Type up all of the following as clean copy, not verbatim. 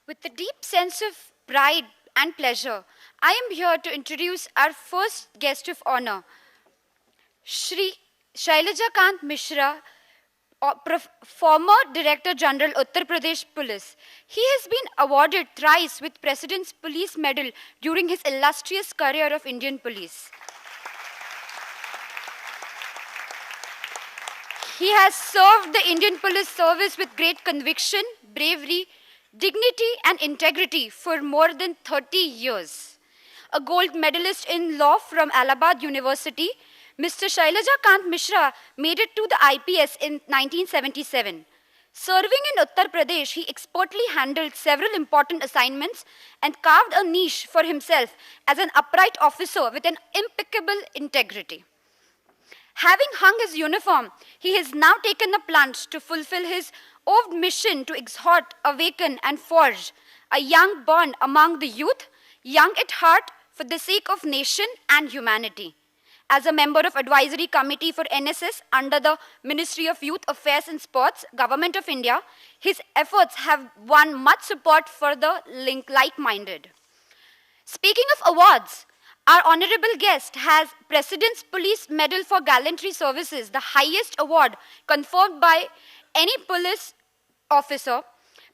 With a deep sense of pride and pleasure, I am here to introduce our first guest of honor, Shri Shailaja Kant Mishra, former Director General Uttar Pradesh Police. He has been awarded thrice with President's Police Medal during his illustrious career of Indian Police. He has served the Indian Police Service with great conviction, bravery, dignity and integrity for more than 30 years. A gold medalist in law from Allahabad University, Mr. Shailaja Kant Mishra made it to the IPS in 1977. Serving in Uttar Pradesh, he expertly handled several important assignments and carved a niche for himself as an upright officer with an impeccable integrity. Having hung his uniform, he has now taken the plunge to fulfill his old mission to exhort, awaken, and forge a young bond among the youth, young at heart for the sake of nation and humanity. As a member of Advisory Committee for NSS under the Ministry of Youth Affairs and Sports, Government of India, his efforts have won much support for the like-minded. Speaking of awards, our honorable guest has President's Police Medal for Gallantry Services, the highest award conferred by any police officer,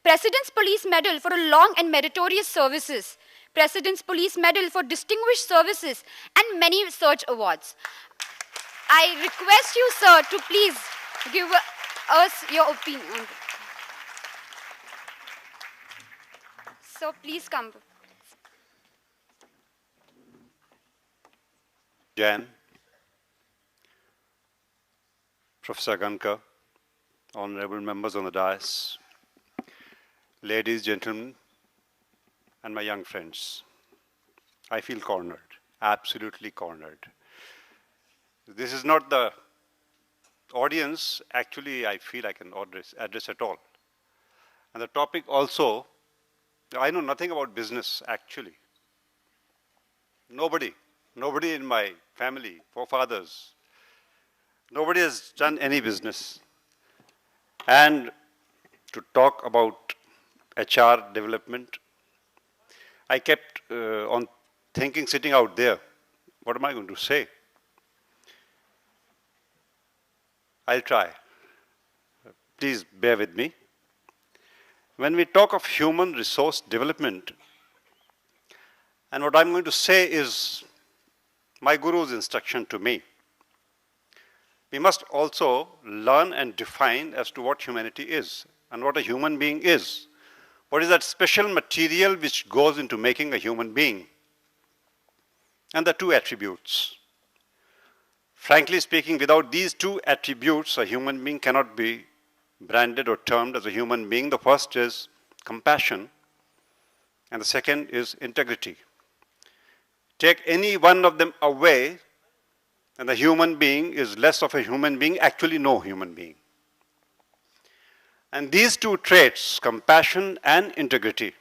President's Police Medal for long and meritorious services, President's Police Medal for distinguished services, and many such awards. I request you, sir, to please give us your opinion. So please come. Jan, Professor Gankar, honorable members on the dais, ladies, gentlemen, and my young friends. I feel cornered, absolutely cornered. This is not the audience, actually, I feel I can address at all. And the topic also, I know nothing about business, actually. Nobody in my family, forefathers, nobody has done any business. And to talk about HR development, I kept on thinking, sitting out there, what am I going to say? I'll try. Please bear with me. When we talk of human resource development, and what I'm going to say is my guru's instruction to me. We must also learn and define as to what humanity is and what a human being is. What is that special material which goes into making a human being? And the two attributes. Frankly speaking, without these two attributes, a human being cannot be branded or termed as a human being. The first is compassion, and the second is integrity. Take any one of them away, and the human being is less of a human being, actually no human being. And these two traits, compassion and integrity,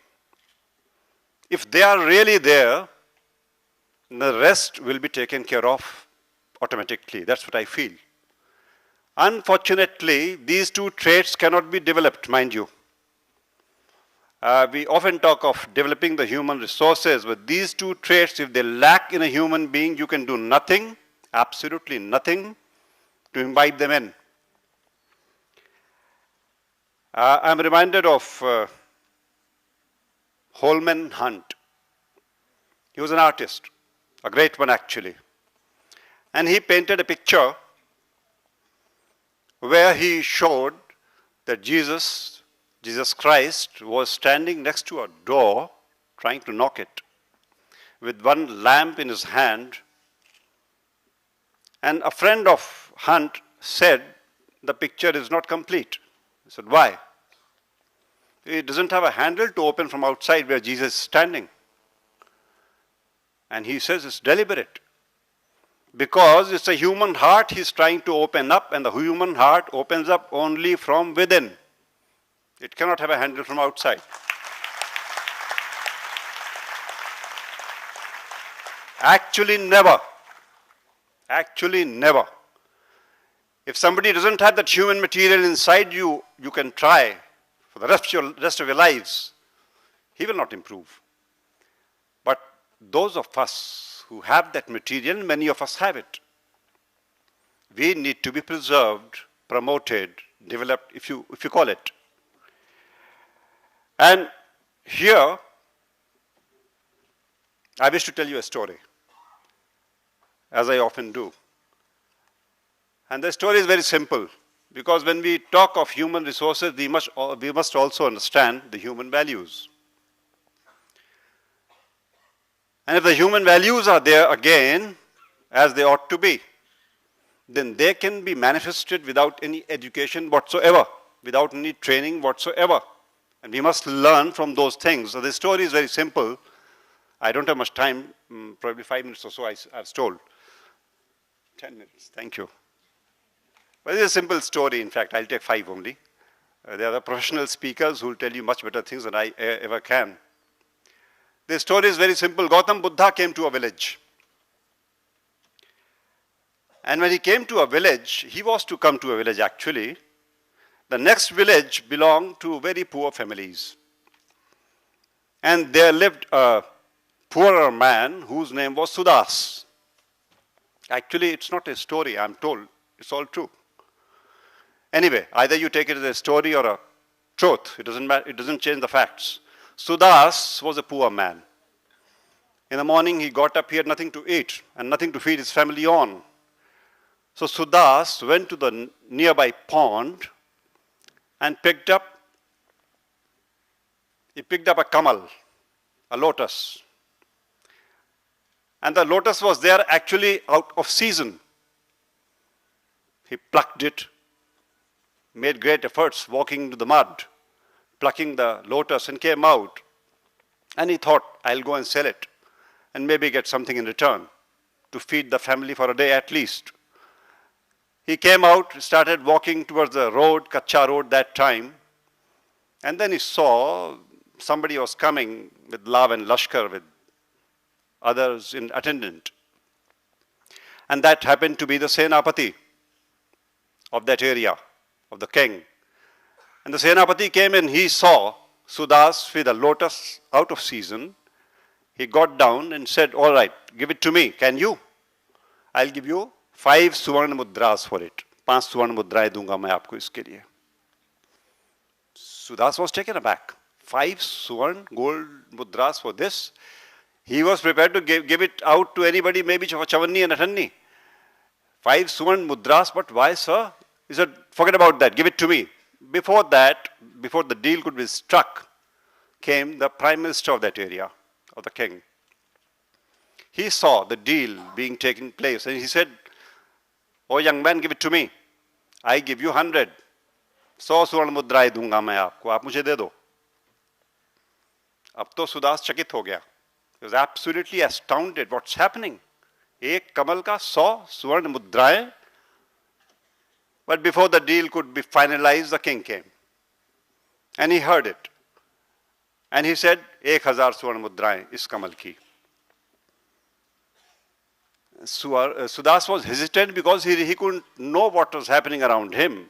if they are really there, the rest will be taken care of automatically. That's what I feel. Unfortunately, these two traits cannot be developed, mind you. We often talk of developing the human resources, but these two traits, if they lack in a human being, you can do nothing, absolutely nothing, to imbibe them in. I'm reminded of Holman Hunt. He was an artist, a great one actually. And he painted a picture where he showed that Jesus Christ was standing next to a door, trying to knock it, with one lamp in his hand. And a friend of Hunt said, the picture is not complete. He said, why? It doesn't have a handle to open from outside where Jesus is standing. And he says it's deliberate. Because it's a human heart he's trying to open up, and the human heart opens up only from within. It cannot have a handle from outside. Actually, never. Actually, never. If somebody doesn't have that human material inside you, you can try for the rest of your lives. He will not improve. But those of us who have that material, many of us have it. We need to be preserved, promoted, developed, if you call it. And here, I wish to tell you a story, as I often do. And the story is very simple, because when we talk of human resources, we must also understand the human values. And if the human values are there again, as they ought to be, then they can be manifested without any education whatsoever, without any training whatsoever. And we must learn from those things. So the story is very simple. I don't have much time, probably 5 minutes or so I've told. 10 minutes, thank you. But it's a simple story, in fact, I'll take 5 only. There are the professional speakers who will tell you much better things than I ever can. The story is very simple. Gautam Buddha came to a village. And when he came to a village, he was to come to a village actually. The next village belonged to very poor families. And there lived a poorer man whose name was Sudas. Actually, it's not a story, I'm told. It's all true. Anyway, either you take it as a story or a truth. It doesn't matter. It doesn't change the facts. Sudas was a poor man. In the morning, he got up, he had nothing to eat and nothing to feed his family on. So Sudas went to the nearby pond and picked up a kamal, a lotus. And the lotus was there actually out of season. He plucked it, made great efforts walking into the mud, plucking the lotus, and came out. And he thought, I'll go and sell it and maybe get something in return to feed the family for a day at least. He came out, started walking towards the road, Kacha road that time, and then he saw somebody was coming with Lav and Lashkar, with others in attendant. And that happened to be the Senapati of that area, of the king. And the Senapati came and he saw Sudas with a lotus out of season. He got down and said, all right, give it to me, can you? I'll give you 5 Suvarna Mudras for it. 5 Suvarna Mudraएं दूंगा मैं आपको इसके लिए. Sudas was taken aback. 5 Suvarna gold Mudras for this. He was prepared to give it out to anybody, maybe Chavanni and Athanni. 5 Suvarna Mudras, but why, sir? He said, forget about that, give it to me. Before that, before the deal could be struck, came the prime minister of that area, of the king. He saw the deal being taken place and he said, oh young man, give it to me. I give you 100. 100 स्वर्ण मुद्राएं दूंगा मैं आपको, आप मुझे दे दो. अब तो सुदास चकित हो गया. He was absolutely astounded. What's happening? एक कमल का 100 स्वर्ण मुद्राएं. But before the deal could be finalized, the king came. And he heard it. And he said, 1000 स्वर्ण मुद्राएं इस कमल की. Sudas was hesitant because he couldn't know what was happening around him.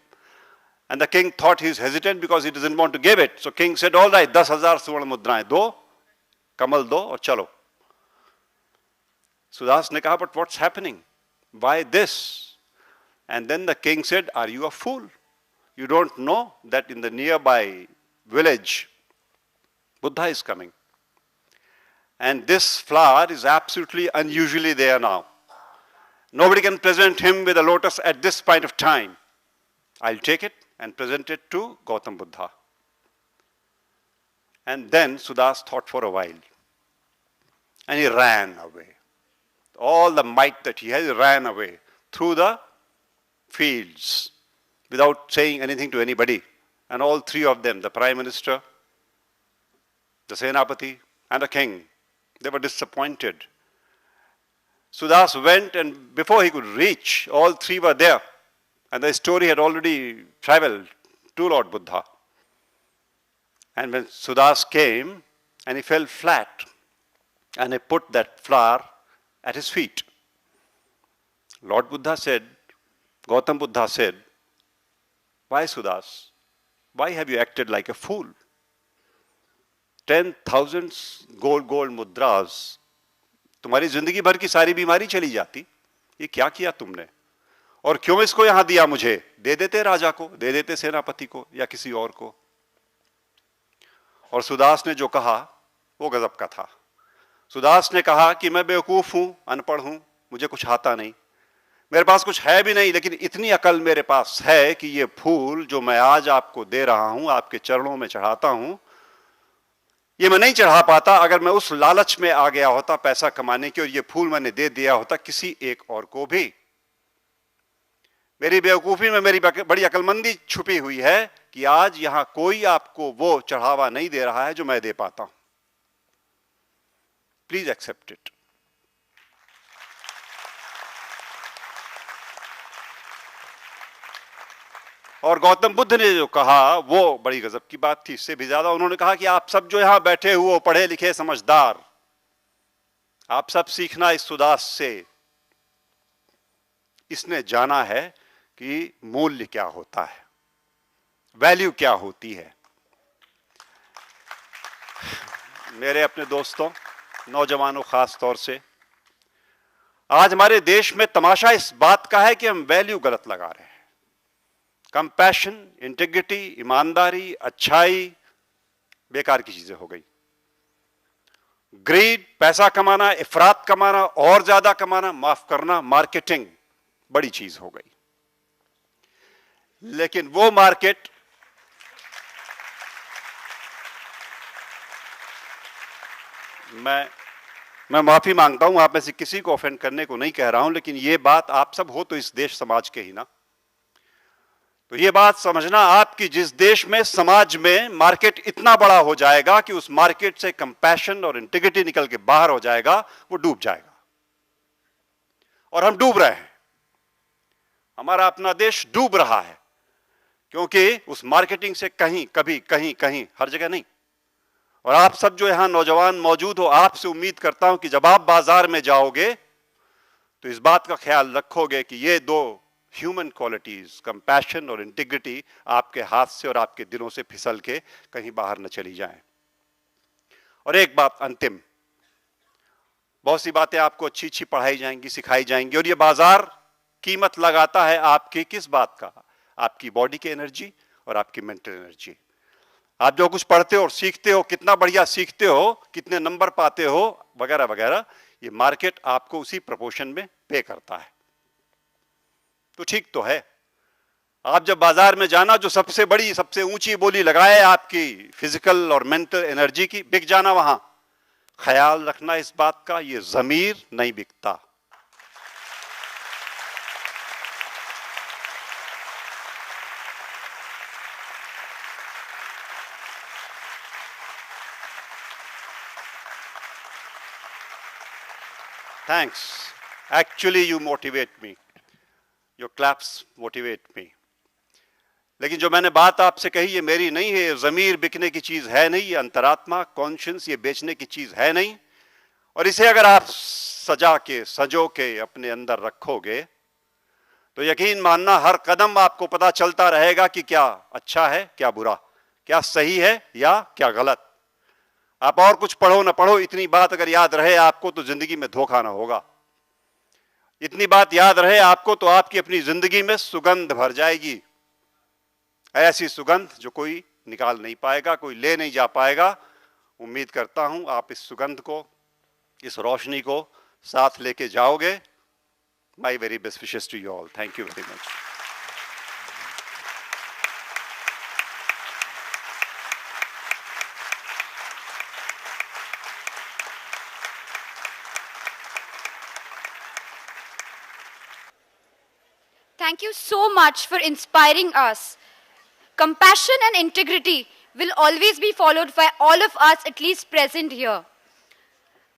And the king thought he's hesitant because he doesn't want to give it. So king said, all right, 10,000 स्वर्ण मुद्राएं दो, कमल दो और चलो. Sudas ने कहा, but what's happening? Why this? And then the king said, are you a fool? You don't know that in the nearby village, Buddha is coming. And this flower is absolutely unusually there now. Nobody can present him with a lotus at this point of time. I'll take it and present it to Gautam Buddha. And then Sudas thought for a while. And he ran away. All the might that he had, he ran away through the fields without saying anything to anybody. And all 3 of them, the prime minister, the Senapati, and the king, they were disappointed. Sudas went, and before he could reach, all 3 were there. And the story had already traveled to Lord Buddha. And when Sudas came, and he fell flat, and he put that flower at his feet. Lord Buddha said, Gautam Buddha said, why Sudas? Why have you acted like a fool? 10,000 gold मुद्रास, तुम्हारी जिंदगी भर की सारी बीमारी चली जाती। ये क्या किया तुमने, और क्यों इसको यहां दिया मुझे? दे देते राजा को, दे देते सेनापति को या किसी और को। और सुदास ने जो कहा वो गजब का था। सुदास ने कहा कि मैं बेवकूफ हूं, अनपढ़ हूं, मुझे कुछ आता नहीं, मेरे पास कुछ है भी नहीं, लेकिन इतनी अकल मेरे पास है कि ये फूल जो मैं आज आपको दे रहा हूं, आपके चरणों में चढ़ाता हूं, ये मैं नहीं चढ़ा पाता अगर मैं उस लालच में आ गया होता पैसा कमाने की, और ये फूल मैंने दे दिया होता किसी एक और को भी। मेरी बेवकूफी में मेरी बड़ी अकलमंदी छुपी हुई है कि आज यहां कोई आपको वो चढ़ावा नहीं दे रहा है जो मैं दे पाता हूं। Please accept it. और गौतम बुद्ध ने जो कहा वो बड़ी गजब की बात थी। इससे भी ज्यादा उन्होंने कहा कि आप सब जो यहां बैठे हुए पढ़े लिखे समझदार, आप सब सीखना इस सुदास से। इसने जाना है कि मूल्य क्या होता है, वैल्यू क्या होती है। मेरे अपने दोस्तों, नौजवानों खास तौर से, आज हमारे देश में तमाशा इस बात का है कि हम वैल्यू गलत लगा रहे हैं। कंपैशन, इंटीग्रिटी, ईमानदारी, अच्छाई बेकार की चीजें हो गई। ग्रीड, पैसा कमाना, इफरात कमाना, और ज्यादा कमाना, माफ करना, मार्केटिंग बड़ी चीज हो गई। लेकिन वो मार्केट मैं माफी मांगता हूं, आप में से किसी को ऑफेंड करने को नहीं कह रहा हूं, लेकिन ये बात आप सब हो तो इस देश समाज के ही ना। तो ये बात समझना आपकी, जिस देश में समाज में मार्केट इतना बड़ा हो जाएगा कि उस मार्केट से कंपैशन और इंटीग्रिटी निकल के बाहर हो जाएगा, वो डूब जाएगा। और हम डूब रहे हैं, हमारा अपना देश डूब रहा है, क्योंकि उस मार्केटिंग से कहीं कभी कहीं कहीं हर जगह नहीं। और आप सब जो यहां नौजवान मौजूद हो, आपसे उम्मीद करता हूं कि जब आप बाजार में जाओगे तो इस बात का ख्याल रखोगे कि ये दो ह्यूमन क्वालिटीज, कंपैशन और इंटीग्रिटी, आपके हाथ से और आपके दिलों से फिसल के कहीं बाहर न चली जाएं। और एक बात अंतिम, बहुत सी बातें आपको अच्छी अच्छी पढ़ाई जाएंगी, सिखाई जाएंगी, और ये बाजार कीमत लगाता है आपकी किस बात का? आपकी बॉडी की एनर्जी और आपकी मेंटल एनर्जी। आप जो कुछ पढ़ते हो और सीखते हो, कितना बढ़िया सीखते हो, कितने नंबर पाते हो, वगैरह वगैरह, ये मार्केट आपको उसी प्रोपोर्शन में पे करता है। तो ठीक तो है, आप जब बाजार में जाना, जो सबसे बड़ी सबसे ऊंची बोली लगाए आपकी फिजिकल और मेंटल एनर्जी की, बिक जाना वहां। ख्याल रखना इस बात का, ये जमीर नहीं बिकता। Thanks. Actually, you motivate me. Your claps motivate me. लेकिन जो मैंने बात आपसे कही ये मेरी नहीं है, ये ज़मीर बिकने की चीज़ है नहीं, ये अंतरात्मा, कॉन्शियंस, ये बेचने की चीज़ है नहीं। और इसे अगर आप सजा के, सजो के अपने अंदर रखोगे तो यकीन मानना हर कदम आपको पता चलता रहेगा कि क्या अच्छा है, क्या बुरा, क्या सही है या क्या गलत। आप और कुछ पढ़ो ना पढ़ो, इतनी बात अगर याद रहे आपको तो जिंदगी में धोखा ना होगा। इतनी बात याद रहे आपको तो आपकी अपनी जिंदगी में सुगंध भर जाएगी, ऐसी सुगंध जो कोई निकाल नहीं पाएगा, कोई ले नहीं जा पाएगा। उम्मीद करता हूं आप इस सुगंध को, इस रोशनी को साथ लेके जाओगे। My very best wishes to you all. Thank you very much. Thank you so much for inspiring us. Compassion and integrity will always be followed by all of us, at least present here.